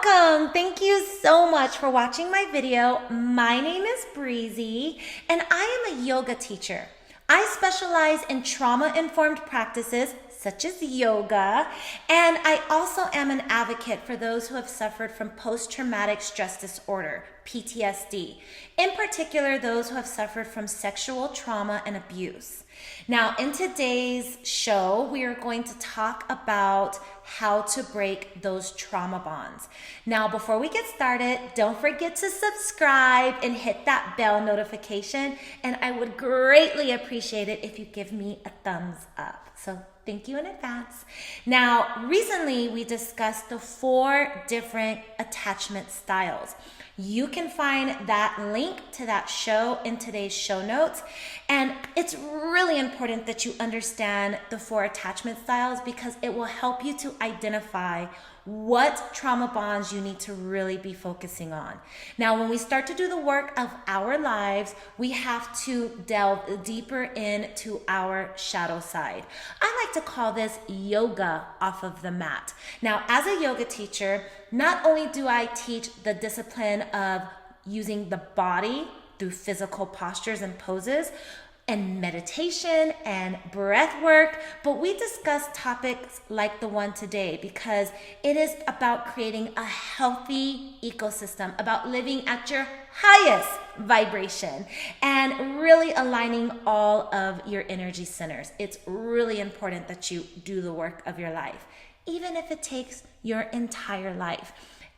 Welcome! Thank you so much for watching my video. My name is Breezy and I am a yoga teacher. I specialize in trauma-informed practices such as yoga, and I also am an advocate for those who have suffered from post-traumatic stress disorder, PTSD, in particular those who have suffered from sexual trauma and abuse. Now, in today's show, we are going to talk about how to break those trauma bonds. Now, before we get started, don't forget to subscribe and hit that bell notification, and I would greatly appreciate it if you give me a thumbs up. So thank you in advance. Now, recently we discussed the 4 different attachment styles. You can find that link to that show in today's show notes. And it's really important that you understand the 4 attachment styles because it will help you to identify what trauma bonds you need to really be focusing on. Now, when we start to do the work of our lives, we have to delve deeper into our shadow side. I like to call this yoga off of the mat. Now, as a yoga teacher, not only do I teach the discipline of using the body through physical postures and poses, and meditation and breath work, but we discuss topics like the one today because it is about creating a healthy ecosystem, about living at your highest vibration and really aligning all of your energy centers. It's really important that you do the work of your life, even if it takes your entire life.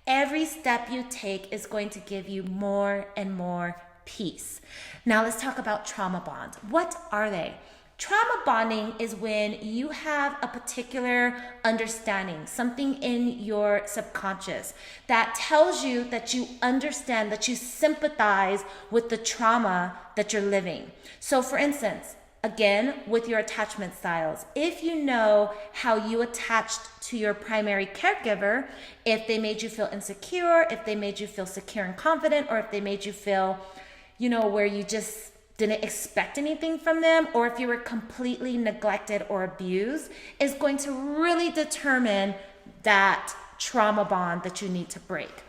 Every step you take is going to give you more and more peace. Now let's talk about trauma bonds. What are they? Trauma bonding is when you have a particular understanding, something in your subconscious that tells you that you understand, that you sympathize with the trauma that you're living. So for instance, again, with your attachment styles, if you know how you attached to your primary caregiver, if they made you feel insecure, if they made you feel secure and confident, or if they made you feel where you just didn't expect anything from them, or if you were completely neglected or abused, is going to really determine that trauma bond that you need to break.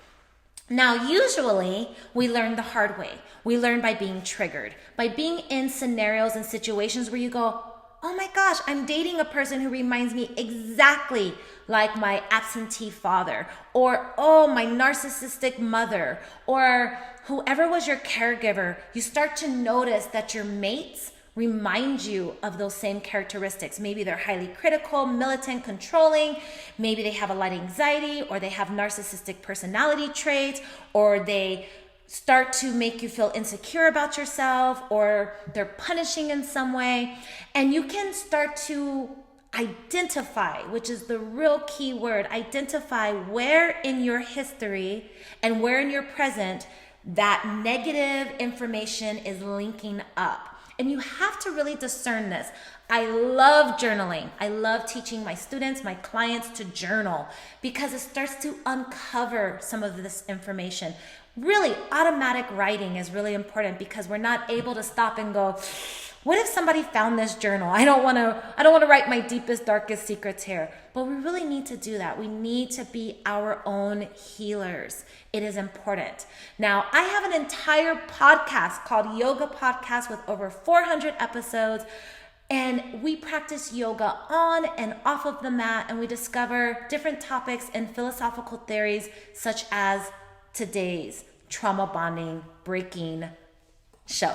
Now, usually we learn the hard way. We learn by being triggered, by being in scenarios and situations where you go, oh my gosh, I'm dating a person who reminds me exactly like my absentee father, or oh, my narcissistic mother, or whoever was your caregiver. You start to notice that your mates remind you of those same characteristics. Maybe they're highly critical, militant, controlling. Maybe they have a lot of anxiety, or they have narcissistic personality traits, or they start to make you feel insecure about yourself, or they're punishing in some way. And you can start to identify, which is the real key word, identify where in your history and where in your present that negative information is linking up. And you have to really discern this. I love journaling. I love teaching my students, my clients to journal because it starts to uncover some of this information. Really, automatic writing is really important because we're not able to stop and go, what if somebody found this journal? I don't want to write my deepest, darkest secrets here. But we really need to do that. We need to be our own healers. It is important. Now, I have an entire podcast called Yoga Podcast with over 400 episodes. And we practice yoga on and off of the mat, and we discover different topics and philosophical theories such as today's trauma bonding breaking show,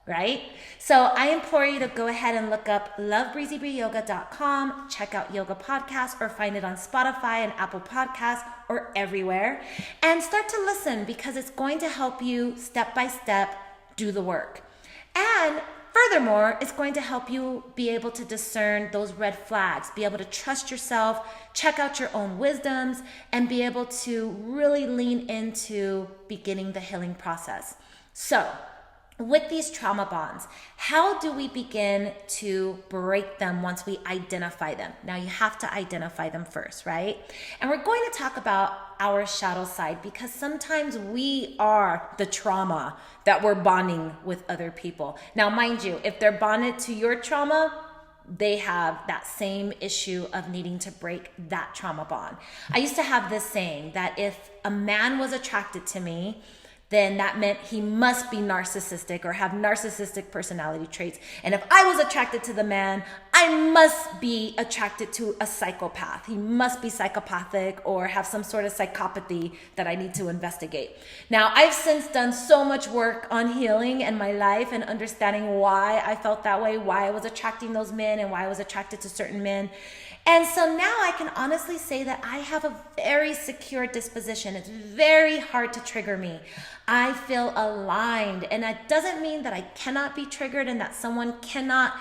right? So I implore you to go ahead and look up lovebreezybreeyoga.com, check out Yoga Podcast, or find it on Spotify and Apple Podcasts or everywhere, and start to listen because it's going to help you step by step do the work. And furthermore, it's going to help you be able to discern those red flags, be able to trust yourself, check out your own wisdoms, and be able to really lean into beginning the healing process. So, with these trauma bonds, how do we begin to break them once we identify them? Now, you have to identify them first, right? And we're going to talk about our shadow side because sometimes we are the trauma that we're bonding with other people. Now, mind you, if they're bonded to your trauma, they have that same issue of needing to break that trauma bond. I used to have this saying that if a man was attracted to me, then that meant he must be narcissistic or have narcissistic personality traits. And if I was attracted to the man, I must be attracted to a psychopath. He must be psychopathic or have some sort of psychopathy that I need to investigate. Now, I've since done so much work on healing in my life and understanding why I felt that way, why I was attracting those men and why I was attracted to certain men. And so now I can honestly say that I have a very secure disposition. It's very hard to trigger me. I feel aligned, and that doesn't mean that I cannot be triggered and that someone cannot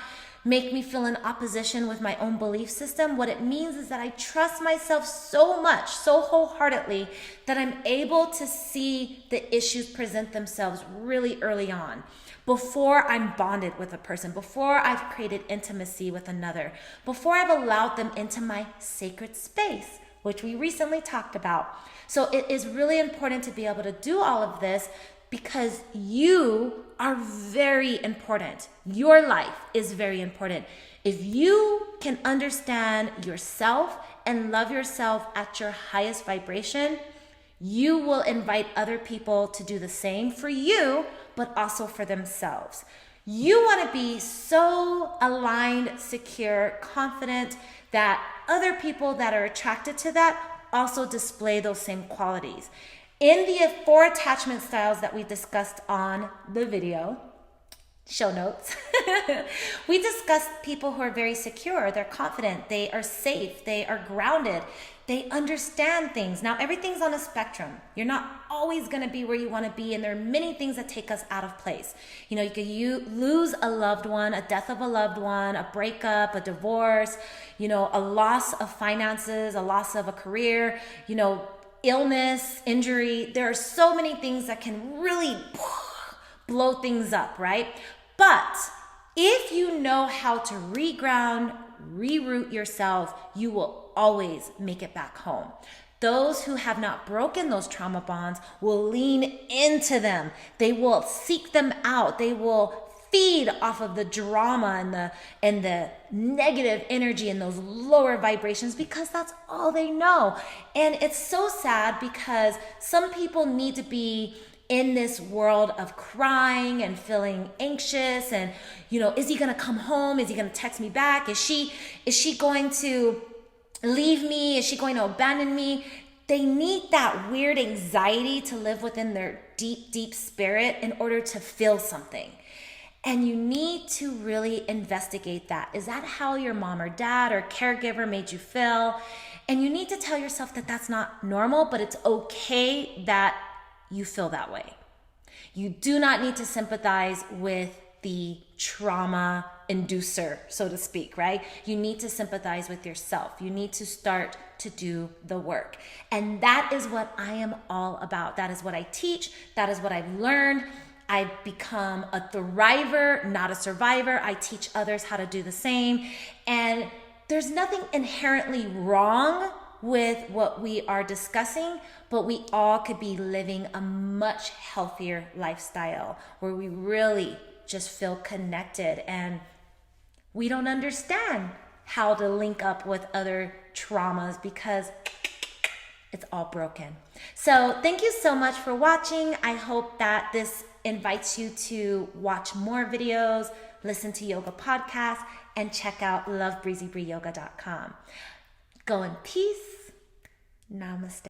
make me feel in opposition with my own belief system. What it means is that I trust myself so much, so wholeheartedly, that I'm able to see the issues present themselves really early on, before I'm bonded with a person, before I've created intimacy with another, before I've allowed them into my sacred space, which we recently talked about. So it is really important to be able to do all of this because you are very important. Your life is very important. If you can understand yourself and love yourself at your highest vibration, you will invite other people to do the same for you, but also for themselves. You want to be so aligned, secure, confident that other people that are attracted to that also display those same qualities. In the 4 attachment styles that we discussed on the video, show notes, we discussed people who are very secure, they're confident, they are safe, they are grounded, they understand things. Now, everything's on a spectrum. You're not always going to be where you want to be, and there are many things that take us out of place. You know, you lose a loved one, a death of a loved one, a breakup, a divorce, you know, a loss of finances, a loss of a career, you know, illness, injury. There are so many things that can really blow things up, right? But if you know how to reground, reroot yourself, you will always make it back home. Those who have not broken those trauma bonds will lean into them. They will seek them out. They will feed off of the drama and the negative energy and those lower vibrations because that's all they know. And it's so sad because some people need to be in this world of crying and feeling anxious and, you know, is he going to come home? Is he going to text me back? Is she going to leave me? Is she going to abandon me? They need that weird anxiety to live within their deep, deep spirit in order to feel something. And you need to really investigate that. Is that how your mom or dad or caregiver made you feel? And you need to tell yourself that that's not normal, but it's okay that you feel that way. You do not need to sympathize with the trauma inducer, so to speak, right? You need to sympathize with yourself. You need to start to do the work. And that is what I am all about. That is what I teach. That is what I've learned. I've become a thriver, not a survivor. I teach others how to do the same. And there's nothing inherently wrong with what we are discussing, but we all could be living a much healthier lifestyle where we really just feel connected and we don't understand how to link up with other traumas because it's all broken. So thank you so much for watching. I hope that this invites you to watch more videos, listen to yoga podcasts, and check out lovebreezybreeyoga.com. Go in peace. Namaste.